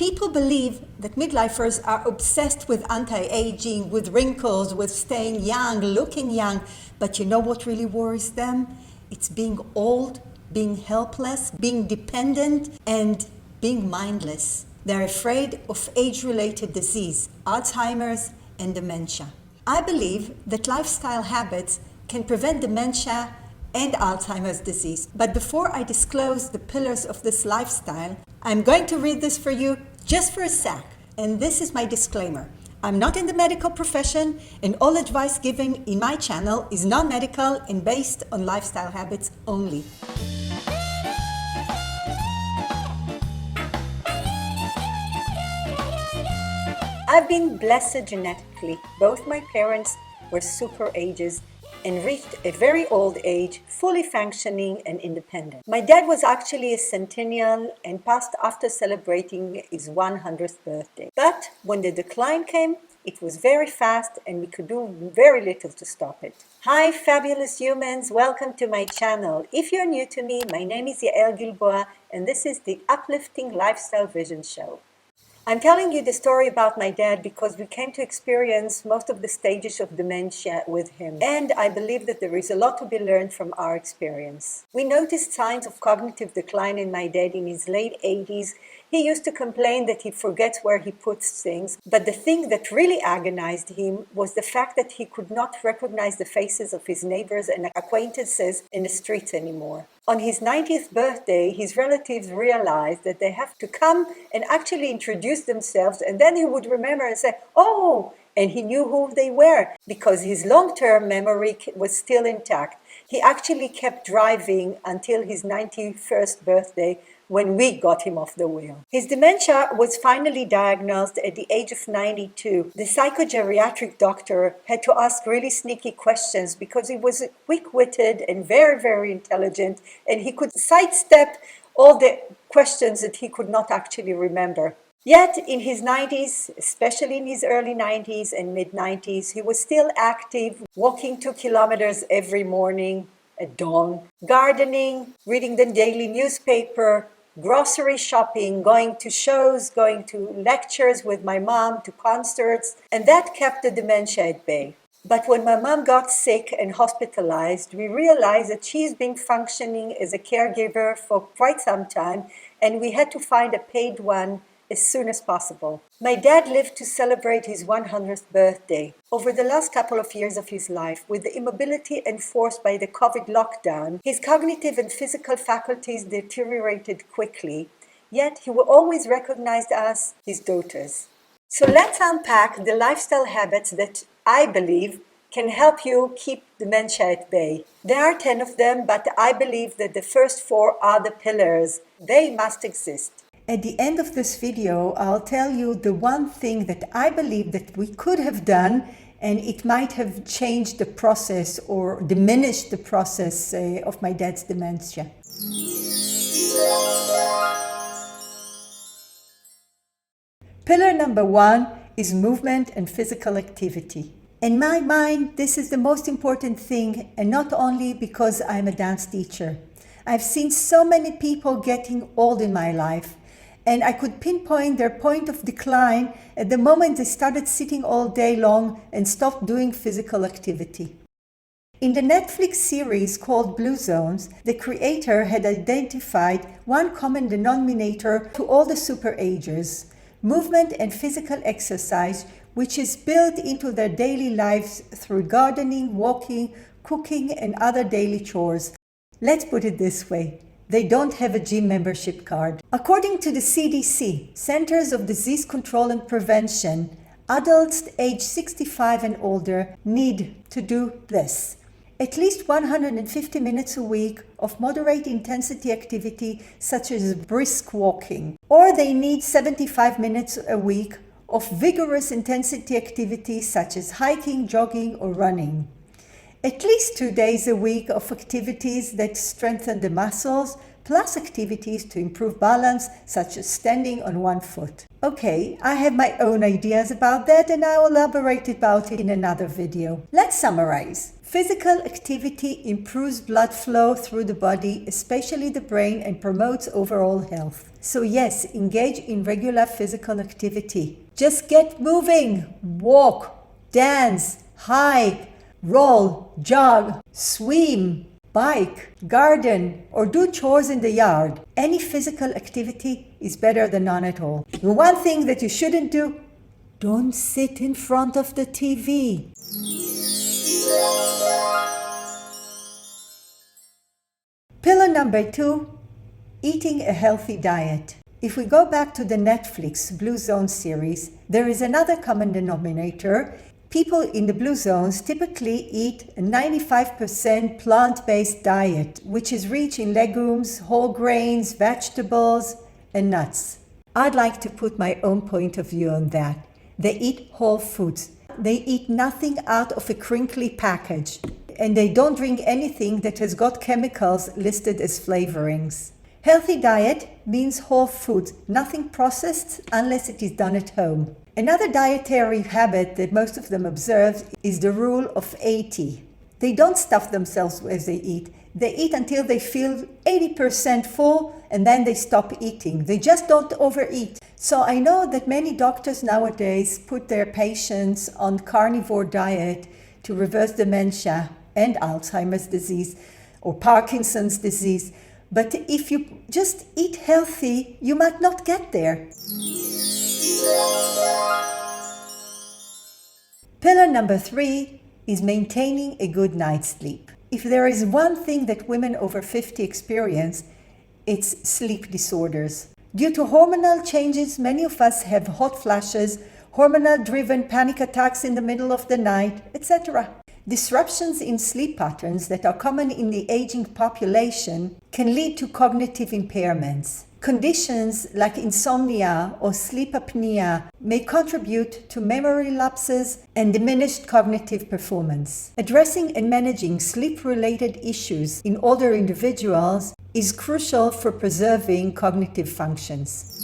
People believe that midlifers are obsessed with anti-aging, with wrinkles, with staying young, looking young. But you know what really worries them? It's being old, being helpless, being dependent, and being mindless. They're afraid of age-related disease, Alzheimer's and dementia. I believe that lifestyle habits can prevent dementia and Alzheimer's disease. But before I disclose the pillars of this lifestyle, I'm going to read this for you just for a sec. And this is my disclaimer. I'm not in the medical profession, and all advice given in my channel is non-medical and based on lifestyle habits only. I've been blessed genetically. Both my parents were super agers and reached a very old age, fully functioning and independent. My dad was actually a centennial and passed after celebrating his 100th birthday. But when the decline came, it was very fast and we could do very little to stop it. Hi fabulous humans, welcome to my channel. If you're new to me, my name is Yael Gilboa and this is the Uplifting Lifestyle Vision Show. I'm telling you the story about my dad because we came to experience most of the stages of dementia with him. And I believe that there is a lot to be learned from our experience. We noticed signs of cognitive decline in my dad in his late 80s. He used to complain that he forgets where he puts things. But the thing that really agonized him was the fact that he could not recognize the faces of his neighbors and acquaintances in the streets anymore. On his 90th birthday, his relatives realized that they have to come and actually introduce themselves, and then he would remember and say, "Oh," and he knew who they were because his long-term memory was still intact. He actually kept driving until his 91st birthday when we got him off the wheel. His dementia was finally diagnosed at the age of 92. The psychogeriatric doctor had to ask really sneaky questions because he was quick-witted and very, very intelligent, and he could sidestep all the questions that he could not actually remember. Yet in his 90s, especially in his early 90s and mid-90s, he was still active, walking 2 kilometers every morning at dawn, gardening, reading the daily newspaper, grocery shopping, going to shows, going to lectures with my mom, to concerts, and that kept the dementia at bay. But when my mom got sick and hospitalized, we realized that she's been functioning as a caregiver for quite some time, and we had to find a paid one as soon as possible. My dad lived to celebrate his 100th birthday. Over the last couple of years of his life, with the immobility enforced by the COVID lockdown, his cognitive and physical faculties deteriorated quickly, yet he will always recognize us, his daughters. So let's unpack the lifestyle habits that I believe can help you keep dementia at bay. There are 10 of them, but I believe that the first 4 are the pillars. They must exist. At the end of this video, I'll tell you the one thing that I believe that we could have done, and it might have changed the process or diminished the process of my dad's dementia. Pillar number 1 is movement and physical activity. In my mind, this is the most important thing, and not only because I'm a dance teacher. I've seen so many people getting old in my life, and I could pinpoint their point of decline at the moment they started sitting all day long and stopped doing physical activity. In the Netflix series called Blue Zones, the creator had identified one common denominator to all the superagers: movement and physical exercise, which is built into their daily lives through gardening, walking, cooking, and other daily chores. Let's put it this way: they don't have a gym membership card. According to the CDC, Centers of Disease Control and Prevention, adults aged 65 and older need to do this: at least 150 minutes a week of moderate intensity activity such as brisk walking, or they need 75 minutes a week of vigorous intensity activity such as hiking, jogging, or running. At least 2 days a week of activities that strengthen the muscles, plus activities to improve balance, such as standing on one foot. Okay, I have my own ideas about that and I will elaborate about it in another video. Let's summarize. Physical activity improves blood flow through the body, especially the brain, and promotes overall health. So yes, engage in regular physical activity. Just get moving, walk, dance, hike, roll, jog, swim, bike, garden, or do chores in the yard. Any physical activity is better than none at all. The one thing that you shouldn't do, don't sit in front of the TV. Pillar number 2, eating a healthy diet. If we go back to the Netflix Blue Zone series, there is another common denominator. People in the blue zones typically eat a 95% plant-based diet, which is rich in legumes, whole grains, vegetables, and nuts. I'd like to put my own point of view on that. They eat whole foods. They eat nothing out of a crinkly package, and they don't drink anything that has got chemicals listed as flavorings. Healthy diet means whole foods, nothing processed unless it is done at home. Another dietary habit that most of them observe is the rule of 80. They don't stuff themselves as they eat. They eat until they feel 80% full and then they stop eating. They just don't overeat. So I know that many doctors nowadays put their patients on carnivore diet to reverse dementia and Alzheimer's disease or Parkinson's disease. But if you just eat healthy, you might not get there. Pillar number 3 is maintaining a good night's sleep. If there is one thing that women over 50 experience, it's sleep disorders. Due to hormonal changes, many of us have hot flashes, hormonal-driven panic attacks in the middle of the night, etc. Disruptions in sleep patterns that are common in the aging population can lead to cognitive impairments. Conditions like insomnia or sleep apnea may contribute to memory lapses and diminished cognitive performance. Addressing and managing sleep-related issues in older individuals is crucial for preserving cognitive functions.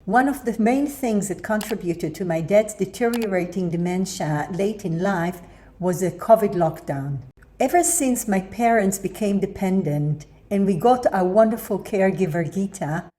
One of the main things that contributed to my dad's deteriorating dementia late in life was the COVID lockdown. Ever since my parents became dependent and we got our wonderful caregiver Gita,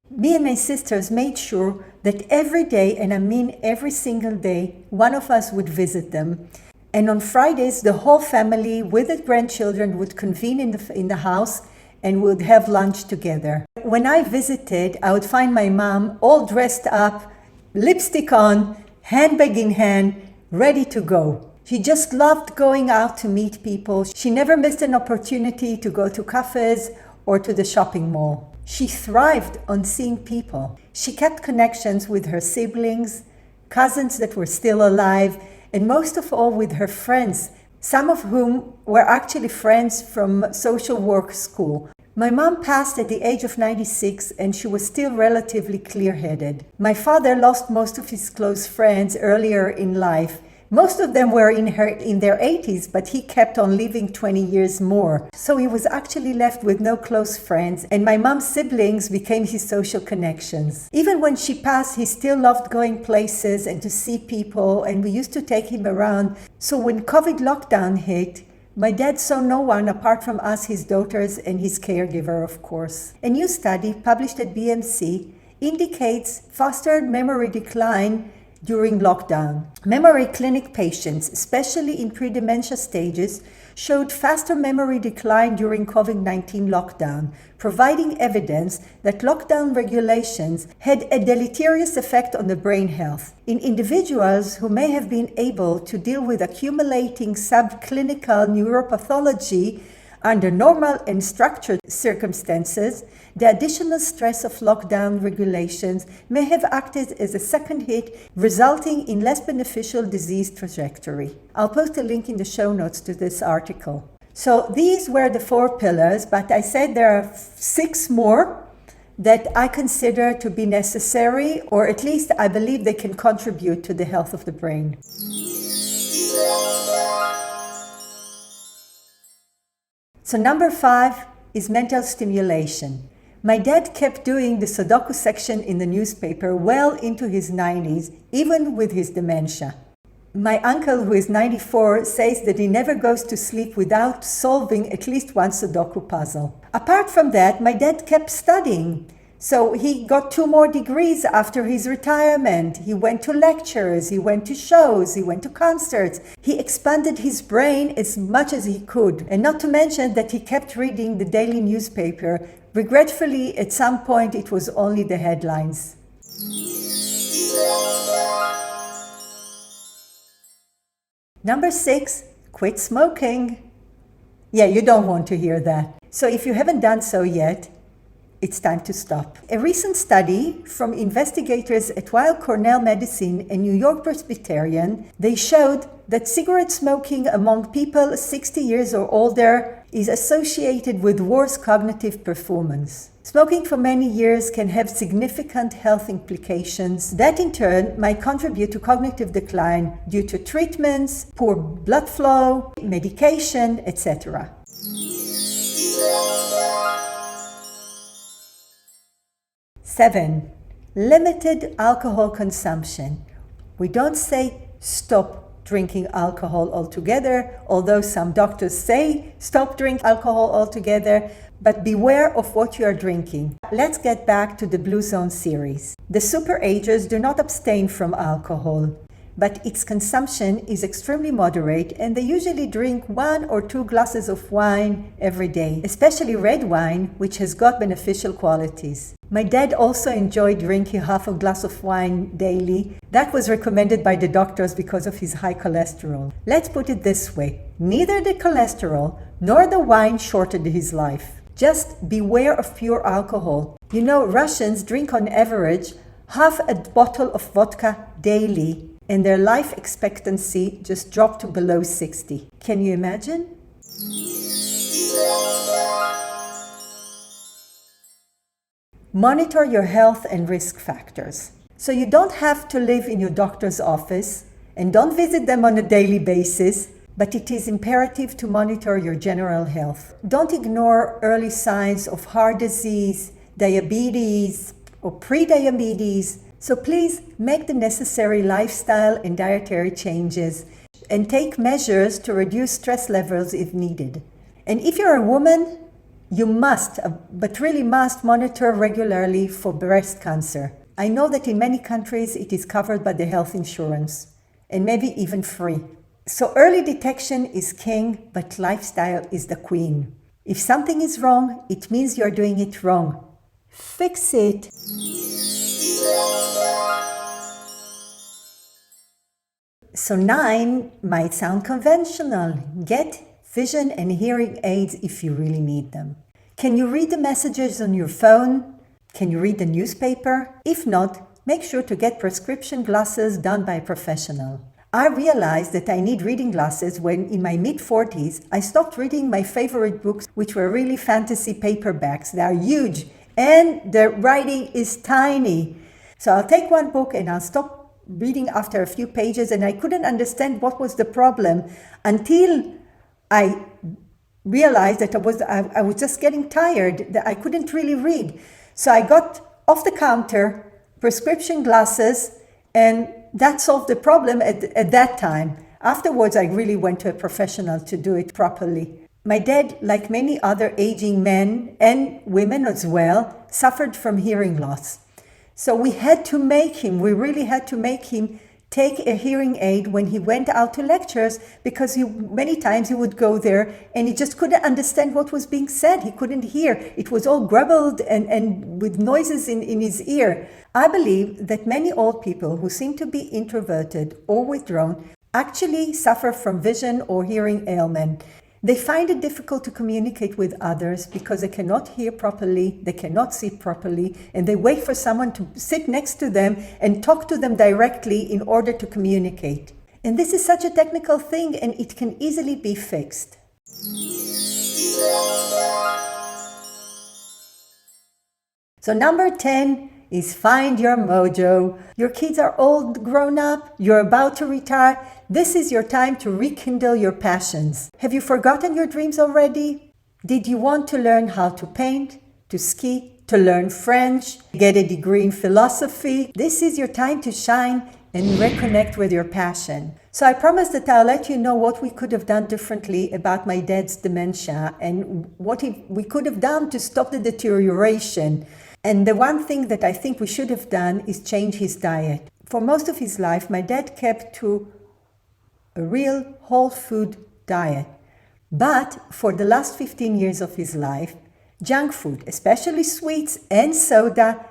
me and my sisters made sure that every day, and I mean every single day, one of us would visit them. And on Fridays, the whole family with the grandchildren would convene in the house and would have lunch together. When I visited, I would find my mom all dressed up, lipstick on, handbag in hand, ready to go. She just loved going out to meet people. She never missed an opportunity to go to cafes or to the shopping mall. She thrived on seeing people. She kept connections with her siblings, cousins that were still alive, and most of all with her friends, some of whom were actually friends from social work school. My mom passed at the age of 96 and she was still relatively clear-headed. My father lost most of his close friends earlier in life. Most of them were in their 80s, but he kept on living 20 years more. So he was actually left with no close friends, and my mom's siblings became his social connections. Even when she passed, he still loved going places and to see people, and we used to take him around. So when COVID lockdown hit, my dad saw no one apart from us, his daughters, and his caregiver, of course. A new study published at BMC indicates faster memory decline during lockdown. Memory clinic patients, especially in pre-dementia stages, showed faster memory decline during COVID-19 lockdown, providing evidence that lockdown regulations had a deleterious effect on the brain health. In individuals who may have been able to deal with accumulating subclinical neuropathology under normal and structured circumstances, the additional stress of lockdown regulations may have acted as a second hit, resulting in less beneficial disease trajectory. I'll post a link in the show notes to this article. So these were the 4 pillars, but I said there are 6 more that I consider to be necessary, or at least I believe they can contribute to the health of the brain. So number 5 is mental stimulation. My dad kept doing the Sudoku section in the newspaper well into his 90s, even with his dementia. My uncle, who is 94, says that he never goes to sleep without solving at least one Sudoku puzzle. Apart from that, my dad kept studying. So he got 2 more degrees after his retirement. He went to lectures, he went to shows, he went to concerts. He expanded his brain as much as he could. And not to mention that he kept reading the daily newspaper. Regretfully, at some point, it was only the headlines. Number 6, quit smoking. Yeah, you don't want to hear that. So if you haven't done so yet, it's time to stop. A recent study from investigators at Weill Cornell Medicine and New York Presbyterian, they showed that cigarette smoking among people 60 years or older is associated with worse cognitive performance. Smoking for many years can have significant health implications that in turn might contribute to cognitive decline due to treatments, poor blood flow, medication, etc. Seven, limited alcohol consumption. We don't say stop drinking alcohol altogether, although some doctors say stop drinking alcohol altogether, but beware of what you are drinking. Let's get back to the Blue Zone series. The super agers do not abstain from alcohol, but its consumption is extremely moderate and they usually drink 1 or 2 glasses of wine every day, especially red wine, which has got beneficial qualities. My dad also enjoyed drinking half a glass of wine daily. That was recommended by the doctors because of his high cholesterol. Let's put it this way, neither the cholesterol nor the wine shortened his life. Just beware of pure alcohol. You know, Russians drink on average half a bottle of vodka daily, and their life expectancy just dropped to below 60. Can you imagine? Monitor your health and risk factors. So you don't have to live in your doctor's office and don't visit them on a daily basis, but it is imperative to monitor your general health. Don't ignore early signs of heart disease, diabetes, or pre-diabetes. So please make the necessary lifestyle and dietary changes and take measures to reduce stress levels if needed. And if you're a woman, you must, but really must, monitor regularly for breast cancer. I know that in many countries it is covered by the health insurance and maybe even free. So early detection is king, but lifestyle is the queen. If something is wrong, it means you're doing it wrong. Fix it. So 9 might sound conventional. Get vision and hearing aids if you really need them. Can you read the messages on your phone? Can you read the newspaper? If not, make sure to get prescription glasses done by a professional. I realized that I need reading glasses when in my mid-40s I stopped reading my favorite books, which were really fantasy paperbacks. They are huge and the writing is tiny. So I'll take one book and I'll stop reading after a few pages, and I couldn't understand what was the problem until I realized that I was just getting tired, that I couldn't really read. So I got off the counter prescription glasses, and that solved the problem at that time. Afterwards, I really went to a professional to do it properly. My dad, like many other aging men and women as well, suffered from hearing loss. So we really had to make him take a hearing aid when he went out to lectures, because many times he would go there and he just couldn't understand what was being said. He couldn't hear. It was all grumbled and with noises in his ear. I believe that many old people who seem to be introverted or withdrawn actually suffer from vision or hearing ailment. They find it difficult to communicate with others because they cannot hear properly, they cannot see properly, and they wait for someone to sit next to them and talk to them directly in order to communicate. And this is such a technical thing, and it can easily be fixed. So number 10 is find your mojo. Your kids are all grown up, you're about to retire. This is your time to rekindle your passions. Have you forgotten your dreams already? Did you want to learn how to paint, to ski, to learn French, get a degree in philosophy? This is your time to shine and reconnect with your passion. So I promise that I'll let you know what we could have done differently about my dad's dementia and what we could have done to stop the deterioration. And the one thing that I think we should have done is change his diet. For most of his life, my dad kept to a real whole food diet. But for the last 15 years of his life, junk food, especially sweets and soda,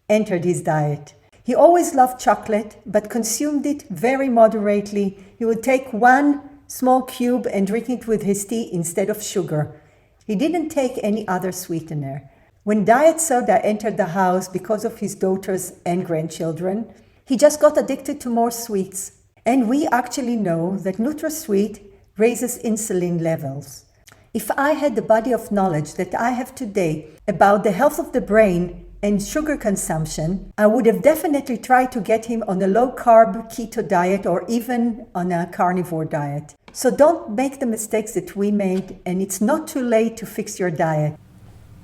entered his diet. He always loved chocolate, but consumed it very moderately. He would take one small cube and drink it with his tea instead of sugar. He didn't take any other sweetener. When diet soda entered the house because of his daughters and grandchildren, he just got addicted to more sweets. And we actually know that NutraSweet raises insulin levels. If I had the body of knowledge that I have today about the health of the brain and sugar consumption, I would have definitely tried to get him on a low-carb keto diet or even on a carnivore diet. So don't make the mistakes that we made, and it's not too late to fix your diet.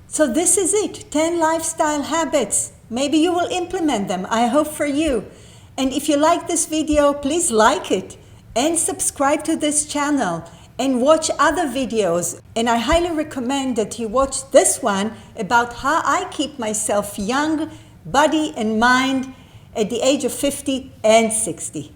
So this is it, 10 lifestyle habits. Maybe you will implement them, I hope for you. And if you like this video, please like it and subscribe to this channel and watch other videos. And I highly recommend that you watch this one about how I keep myself young, body and mind at the age of 50 and 60.